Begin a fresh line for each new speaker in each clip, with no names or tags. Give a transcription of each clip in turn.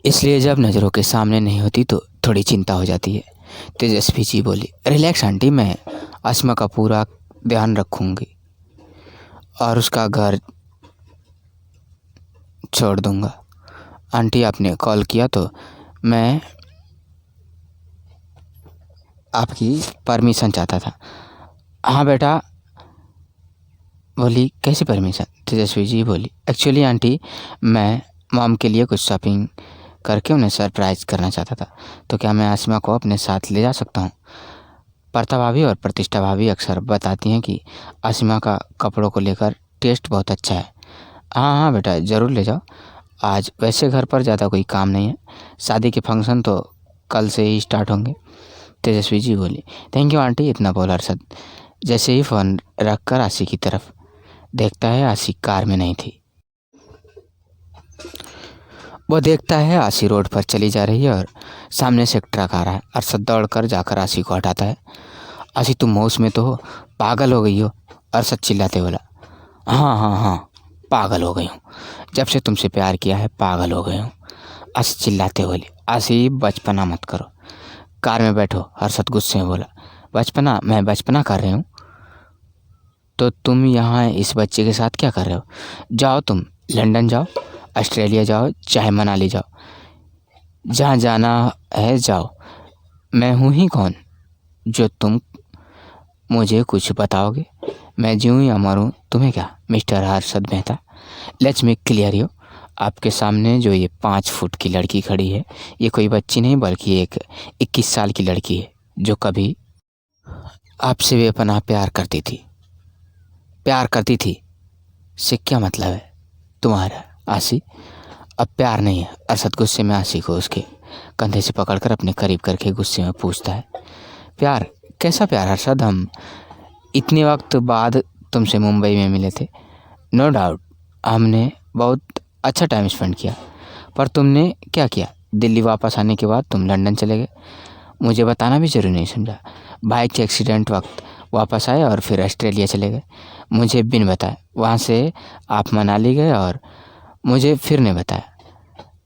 इसलिए जब नज़रों के सामने नहीं होती तो थोड़ी चिंता हो जाती है। तेजस्वी जी बोली, रिलैक्स आंटी, मैं आसमा का पूरा ध्यान रखूंगी और उसका घर छोड़ दूंगा। आंटी आपने कॉल किया तो मैं आपकी परमिशन चाहता था। हाँ बेटा। बोली, कैसी परमिशन? तेजस्वी जी बोली, एक्चुअली आंटी मैं मॉम के लिए कुछ शॉपिंग करके उन्हें सरप्राइज करना चाहता था, तो क्या मैं आसिमा को अपने साथ ले जा सकता हूँ? पर्ता भाभी और प्रतिष्ठा भाभी अक्सर बताती हैं कि आसिमा का कपड़ों को लेकर टेस्ट बहुत अच्छा है। हाँ हाँ बेटा, ज़रूर ले जाओ। आज वैसे घर पर ज़्यादा कोई काम नहीं है, शादी के फंक्शन तो कल से ही स्टार्ट होंगे। तेजस्वी जी बोली, थैंक यू आंटी। इतना बोल अरशद जैसे ही फ़ोन रख कर आशी की तरफ देखता है, आशी कार में नहीं थी। वो देखता है आशी रोड पर चली जा रही है और सामने से एक ट्रक आ रहा है। अरशद दौड़ कर जाकर आशी को हटाता है। आशी, तुम होश में तो हो? पागल हो गई हो? अरशद चिल्लाते बोला। हाँ हाँ हाँ, पागल हो गई हूँ, जब से तुमसे प्यार किया है पागल हो गई हूँ, आशी चिल्लाते बोली। आशी, बचपना मत करो, कार में बैठो। अरशद गुस्से में बोला। बचपना? मैं बचपना कर रही हूँ तो तुम यहाँ इस बच्चे के साथ क्या कर रहे हो? जाओ, तुम लंदन जाओ, ऑस्ट्रेलिया जाओ, चाहे मनाली जाओ, जहाँ जाना है जाओ। मैं हूँ ही कौन जो तुम मुझे कुछ बताओगे? मैं जीऊँ या मरूँ तुम्हें क्या? Mister Harshad Mehta, let's me clear you, आपके सामने जो ये 5 फुट की लड़की खड़ी है, ये कोई बच्ची नहीं बल्कि एक 21 साल की लड़की है जो कभी आपसे बेपनाह प्यार करती थी। प्यार करती थी से क्या मतलब है तुम्हारा आशी? अब प्यार नहीं है। अरशद गुस्से में आशी को उसके कंधे से पकड़कर अपने करीब करके गुस्से में पूछता है। प्यार? कैसा प्यार अरशद? हम इतने वक्त बाद तुमसे मुंबई में मिले थे, नो डाउट हमने बहुत अच्छा टाइम स्पेंड किया, पर तुमने क्या किया? दिल्ली वापस आने के बाद तुम लंदन चले गए, मुझे बताना भी जरूरी नहीं समझा। बाइक के एक्सीडेंट वक्त वापस आए और फिर ऑस्ट्रेलिया चले गए, मुझे बिन बताए। वहाँ से आप मनाली गए और मुझे फिर नहीं बताया।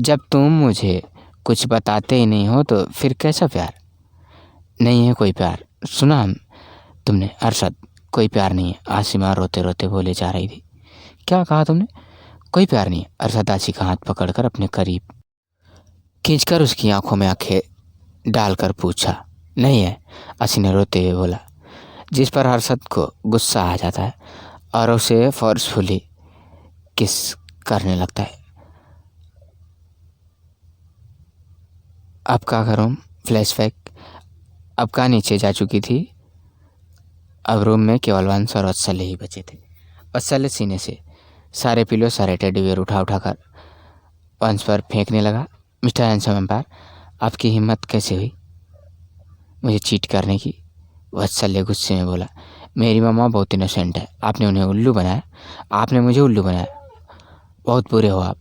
जब तुम मुझे कुछ बताते ही नहीं हो तो फिर कैसा प्यार? नहीं है कोई प्यार, सुना हम तुमने? अरशद, कोई प्यार नहीं है, आसिमा रोते रोते बोले जा रही थी। क्या कहा तुमने? कोई प्यार नहीं है। अरशद आशी का हाथ पकड़कर अपने करीब खींचकर उसकी आंखों में आंखें डालकर पूछा। नहीं है, आशी ने रोते हुए बोला, जिस पर अरशद को गुस्सा आ जाता है और उसे फोर्सफुली किस करने लगता है। अब क्या करूँ? फ्लैशबैक। अब का नीचे जा चुकी थी। अब रूम में केवल वंश और वत्सल्य ही बचे थे। वत्सल्य सीने से सारे पिलो सारे टेडी बियर उठा कर वंश पर फेंकने लगा। मिस्टर हैंडसम एम्पायर, आपकी हिम्मत कैसे हुई मुझे चीट करने की? वत्सल्य गुस्से में बोला, मेरी मम्मा बहुत इनोसेंट है, आपने उन्हें उल्लू बनाया, आपने मुझे उल्लू बनाया, बहुत बुरे हो आप।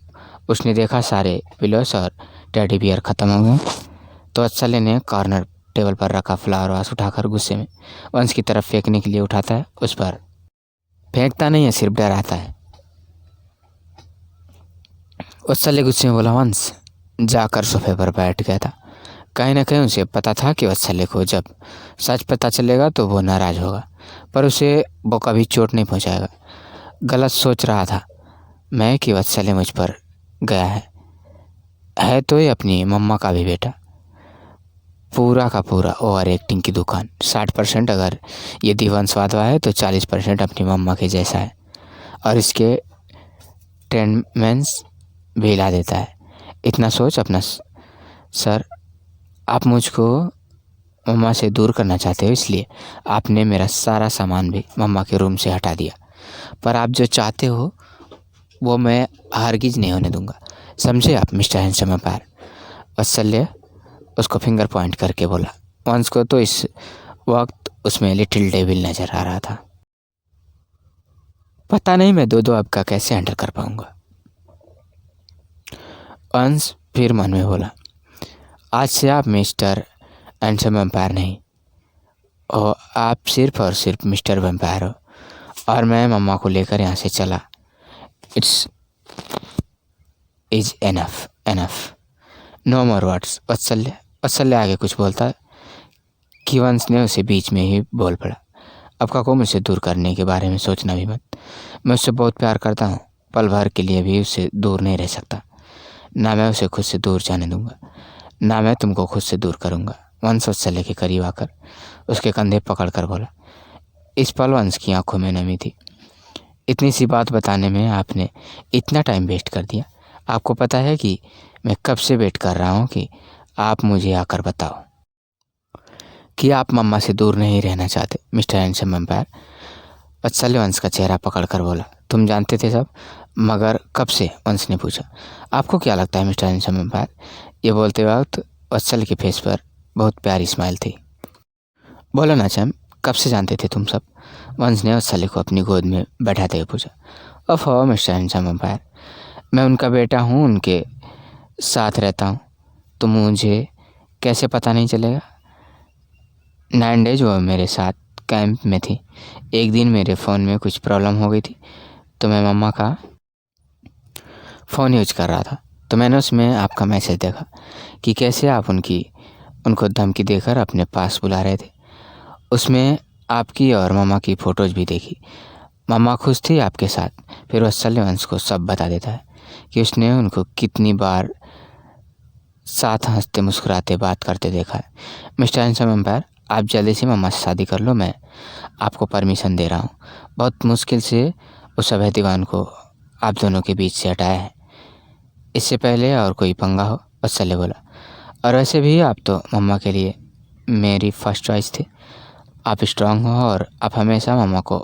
उसने देखा सारे पिलोस और टेडी बियर ख़त्म हो गए तो वत्सल्य ने कॉर्नर टेबल पर रखा फ्लावर वास उठाकर गुस्से में वंश की तरफ फेंकने के लिए उठाता है। उस पर फेंकता नहीं है, सिर्फ डराता है। वत्सल्य गुस्से में बोला, वंश जाकर सोफे पर बैठ गया था। कहीं ना कहीं उसे पता था कि वत्सल्य को जब सच पता चलेगा तो वो नाराज़ होगा, पर उसे वो कभी चोट नहीं पहुंचाएगा। गलत सोच रहा था मैं कि वत्सल्य मुझ पर गया है तो ये अपनी मम्मा का भी बेटा। पूरा का पूरा ओवर एक्टिंग की दुकान। 60% अगर ये दीवान स्वादवा है तो 40% अपनी मम्मा के जैसा है, और इसके ट्रेंडमेंट्स भी हिला देता है। इतना सोच अपना सर, आप मुझको मम्मा से दूर करना चाहते हो, इसलिए आपने मेरा सारा सामान भी मम्मा के रूम से हटा दिया, पर आप जो चाहते हो वो मैं हरगिज नहीं होने दूंगा, समझे आप मिस्टर हैंडसम एम्पायर? वत्सल्य उसको फिंगर पॉइंट करके बोला। वंश को तो इस वक्त उसमें लिटिल डेविल नजर आ रहा था। पता नहीं मैं दो अब का कैसे हैंडल कर पाऊंगा। वंश फिर मन में बोला, आज से आप मिस्टर हैंडसम एम्पायर नहीं हो, आप सिर्फ और सिर्फ मिस्टर वेम्पायर हो, और मैं मम्मा को लेकर यहाँ से चला। It's is enough enough. No more words Vatsalya. Vatsalya आगे कुछ बोलता है कि वंश ने उसे बीच में ही बोल पड़ा। अब काको मुझसे दूर करने के बारे में सोचना भी मत। मैं उससे बहुत प्यार करता हूँ, पल भर के लिए भी उससे दूर नहीं रह सकता। ना मैं उसे खुद से दूर जाने दूंगा, ना मैं तुमको खुद से दूर करूंगा। वंश वत्सल्य के करीब आकर उसके कंधे पकड़ कर बोला। इस पल वंश की आंखों में नमी थी। इतनी सी बात बताने में आपने इतना टाइम वेस्ट कर दिया। आपको पता है कि मैं कब से वेट कर रहा हूँ कि आप मुझे आकर बताओ कि आप मम्मा से दूर नहीं रहना चाहते मिस्टर हैंडसम एम्पायर। वत्सल्य वंश का चेहरा पकड़कर बोला। तुम जानते थे सब, मगर कब से? वंश ने पूछा। आपको क्या लगता है मिस्टर हैंडसम एम्पायर? ये बोलते वक्त वत्सल्य के फेस पर बहुत प्यारी स्माइल थी। बोलो ना चैम, कब से जानते थे तुम सब? वंश ने वत्सल्य को अपनी गोद में बैठाते हुए पूछा। ओह मिस्टर हैंडसम एम्पायर, मैं उनका बेटा हूँ, उनके साथ रहता हूँ, तो मुझे कैसे पता नहीं चलेगा? 9 डेज वो मेरे साथ कैंप में थी। एक दिन मेरे फ़ोन में कुछ प्रॉब्लम हो गई थी, तो मैं मम्मा का फ़ोन यूज कर रहा था, तो मैंने उसमें आपका मैसेज देखा कि कैसे आप उनको धमकी देकर अपने पास बुला रहे थे। उसमें आपकी और मम्मा की फ़ोटोज़ भी देखी। मम्मा खुश थी आपके साथ। फिर वत्सल्य वंश को सब बता देता है कि उसने उनको कितनी बार साथ हंसते मुस्कुराते बात करते देखा है। मिस्टर हैंडसम एम्पायर, आप जल्दी से मम्मा से शादी कर लो, मैं आपको परमिशन दे रहा हूँ। बहुत मुश्किल से उस अभय दीवान को आप दोनों के बीच से हटाया है, इससे पहले और कोई पंगा हो। वत्सल्य बोला। और वैसे भी आप तो मम्मा के लिए मेरी फर्स्ट चॉइस थे। आप स्ट्रांग हो और आप हमेशा मम्मा को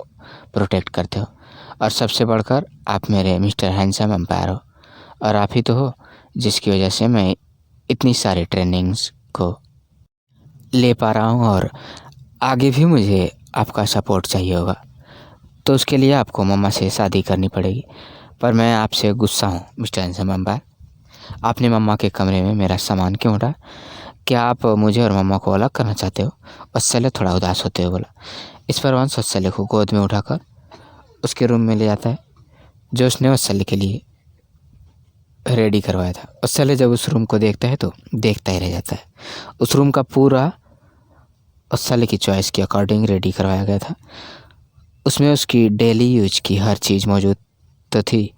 प्रोटेक्ट करते हो, और सबसे बढ़कर आप मेरे मिस्टर हैंडसम एम्पायर हो। और आप ही तो हो जिसकी वजह से मैं इतनी सारी ट्रेनिंग्स को ले पा रहा हूँ, और आगे भी मुझे आपका सपोर्ट चाहिए होगा, तो उसके लिए आपको मम्मा से शादी करनी पड़ेगी। पर मैं आपसे गुस्सा हूँ मिस्टर हैंडसम एम्पायर, आपने मम्मा के कमरे में मेरा सामान क्यों उठाया? क्या आप मुझे और मम्मा को अलग करना चाहते हो? वत्सल्य थोड़ा उदास होते हुए बोला। इस पर वंश वत्सल्य को गोद में उठाकर उसके रूम में ले जाता है, जो उसने वत्सल्य के लिए रेडी करवाया था। वत्सल्य जब उस रूम को देखता है तो देखता ही रह जाता है। उस रूम का पूरा वत्सल्य की चॉइस के अकॉर्डिंग रेडी करवाया गया था। उसमें उसकी डेली यूज की हर चीज़ मौजूद तो थी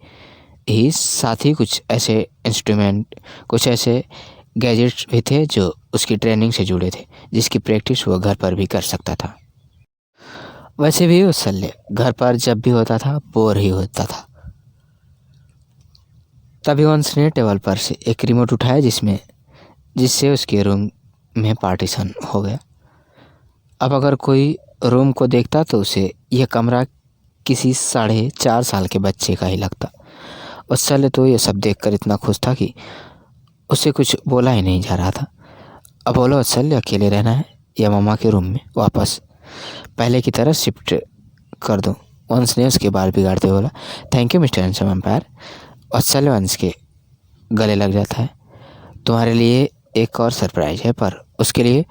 ही, साथ ही कुछ ऐसे इंस्ट्रूमेंट, कुछ ऐसे गैजेट्स भी थे जो उसकी ट्रेनिंग से जुड़े थे, जिसकी प्रैक्टिस वो घर पर भी कर सकता था। वैसे भी वत्सल्य घर पर जब भी होता था बोर ही होता था। तभी वंश ने टेबल पर से एक रिमोट उठाया जिससे उसके रूम में पार्टीशन हो गया। अब अगर कोई रूम को देखता तो उसे यह कमरा किसी 4.5 साल के बच्चे का ही लगता। वत्सल्य तो ये सब देखकर इतना खुश था कि उससे कुछ बोला ही नहीं जा रहा था। अब बोलो वत्सल्य, अकेले रहना है या मम्मा के रूम में वापस पहले की तरह शिफ्ट कर दूं? वंश ने उसके बाल बिगाड़ते बोला। Thank you mister handsome empire. Vatsalya Vansh के गले लग जाता है। तुम्हारे लिए एक और सरप्राइज है, पर उसके लिए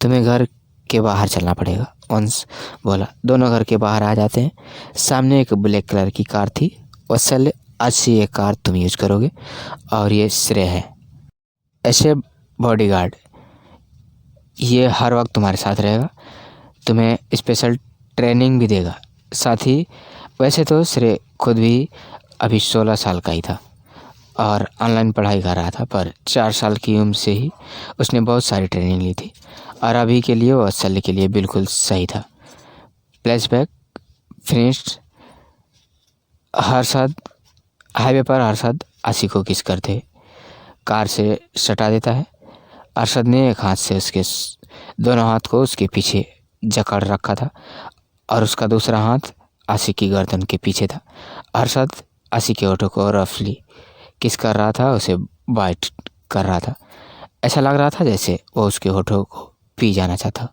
तुम्हें घर के बाहर चलना पड़ेगा। वंश बोला। दोनों घर के बाहर आ जाते हैं। सामने एक ब्लैक कलर की कार थी। वत्सल्य, आज से ये कार तुम यूज करोगे, और ये श्रेय है ऐसे बॉडीगार्ड, ये हर वक्त तुम्हारे साथ रहेगा, तुम्हें स्पेशल ट्रेनिंग भी देगा। साथ ही वैसे तो श्रेय खुद भी अभी 16 साल का ही था और ऑनलाइन पढ़ाई कर रहा था, पर 4 साल की उम्र से ही उसने बहुत सारी ट्रेनिंग ली थी, और अभी के लिए वो वत्सल्य के लिए बिल्कुल सही था। Flashback finished. हर्षद हाईवे पर हर्षद आशी को किस करते कार से सटा देता है। अरशद ने एक हाथ से उसके दोनों हाथ को उसके पीछे जकड़ रखा था, और उसका दूसरा हाथ आशी की गर्दन के पीछे था। अरशद आशी के होठों को रफली किस कर रहा था, उसे बाइट कर रहा था। ऐसा लग रहा था जैसे वो उसके होठों को पी जाना चाहता।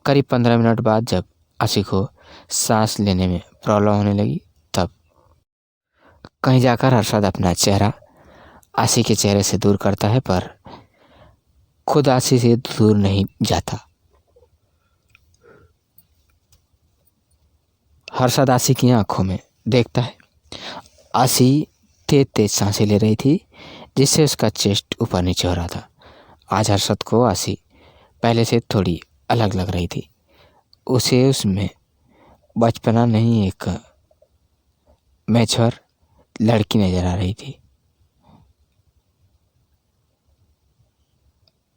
करीब 15 मिनट बाद जब आशी को सांस लेने में प्रॉब्लम होने लगी, तब कहीं जाकर अरशद अपना चेहरा आशी के चेहरे से दूर करता है, पर खुद आशी से दूर नहीं जाता। हर्षद आशी की आंखों में देखता है। आशी तेज तेज सांसें ले रही थी, जिससे उसका चेस्ट ऊपर नीचे हो रहा था। आज अरशद को आसी पहले से थोड़ी अलग लग रही थी। उसे उसमें बचपना नहीं, एक मैच्योर लड़की नजर आ रही थी।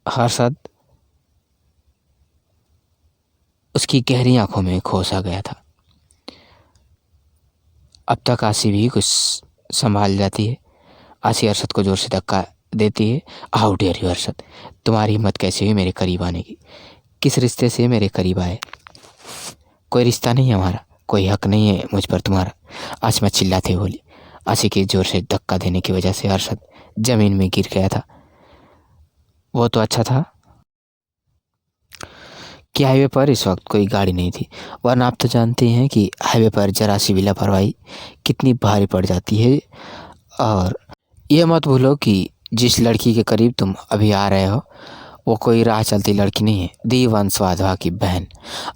अरशद उसकी गहरी आंखों में खो सा गया था। अब तक आसी भी कुछ संभाल जाती है। आसी अरशद को जोर से धक्का देती है। हाउ डेयर यू अरशद, तुम्हारी हिम्मत कैसे हुई मेरे करीब आने की? किस रिश्ते से मेरे करीब आए? कोई रिश्ता नहीं है हमारा, कोई हक नहीं है मुझ पर तुम्हारा। आसिमा चिल्लाते बोली। आसी के जोर से धक्का देने की वजह से अरशद जमीन में गिर गया था। वो तो अच्छा था कि हाईवे पर इस वक्त कोई गाड़ी नहीं थी, वरना आप तो जानते हैं कि हाईवे पर जरा सी भी लापरवाही कितनी भारी पड़ जाती है। और ये मत भूलो कि जिस लड़की के करीब तुम अभी आ रहे हो वो कोई राह चलती लड़की नहीं है। दीवांश वाधवा की बहन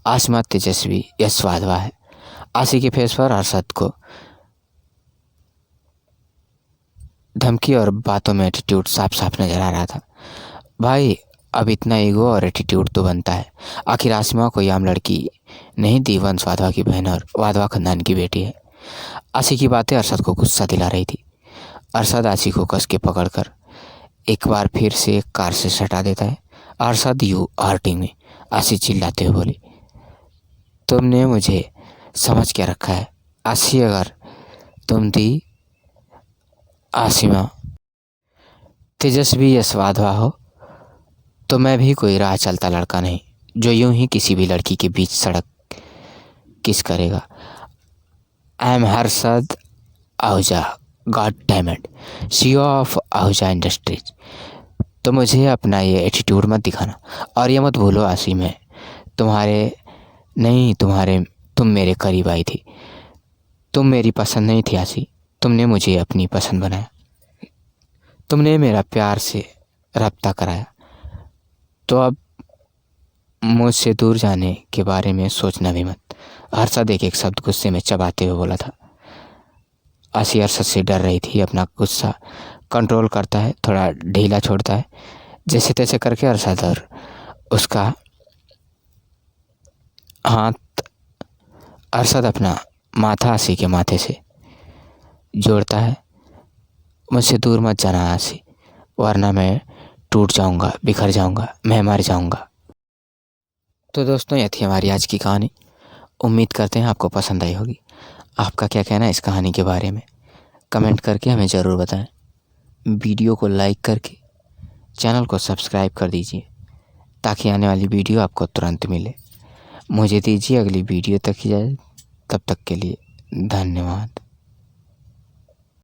आसिमा तेजस्वी यश वाधवा है। आसी के फेस पर अरशद को धमकी और बातों में एटीट्यूड साफ साफ नजर आ रहा था। भाई अब इतना ईगो और एटीट्यूड तो बनता है। आखिर आसिमा कोई आम लड़की नहीं, दीवांश वाधवा की बहन और वाधवा खानदान की बेटी है। आसी की बातें अरशद को गुस्सा दिला रही थी। अरशद आसी को कस के पकड़कर एक बार फिर से कार से सटा देता है। अरशद यू हर्टिंग में, आसी चिल्लाते हुए बोली। तुमने मुझे समझ क्या रखा है आसी? अगर तुम थी आसिमा तेजस्वी यश वाधवा हो तो मैं भी कोई राह चलता लड़का नहीं जो यूं ही किसी भी लड़की के बीच सड़क किस करेगा। I am Harshad Ahuja, god damn it, CEO of Ahuja industries. तो मुझे अपना ये एटीट्यूड मत दिखाना। और ये मत भूलो आसी, मैं तुम्हारे नहीं, तुम मेरे करीब आई थी। तुम मेरी पसंद नहीं थी आसी, तुमने मुझे अपनी पसंद बनाया। तुमने मेरा प्यार से रब्ता कराया। तो अब मुझसे दूर जाने के बारे में सोचना भी मत। अरशद एक शब्द गुस्से में चबाते हुए बोला था। आसी अरशद से डर रही थी। अपना गुस्सा कंट्रोल करता है, थोड़ा ढीला छोड़ता है। जैसे तैसे करके अरशद और उसका हाथ, अरशद अपना माथा आसी के माथे से जोड़ता है। मुझसे दूर मत जाना आसी, वरना मैं टूट जाऊंगा, बिखर जाऊंगा, मैं मर जाऊंगा। तो दोस्तों ये थी हमारी आज की कहानी। उम्मीद करते हैं आपको पसंद आई होगी। आपका क्या कहना है इस कहानी के बारे में? कमेंट करके हमें ज़रूर बताएं। वीडियो को लाइक करके चैनल को सब्सक्राइब कर दीजिए ताकि आने वाली वीडियो आपको तुरंत मिले। मुझे दीजिए अगली वीडियो तक इजाज़त। तब तक के लिए धन्यवाद।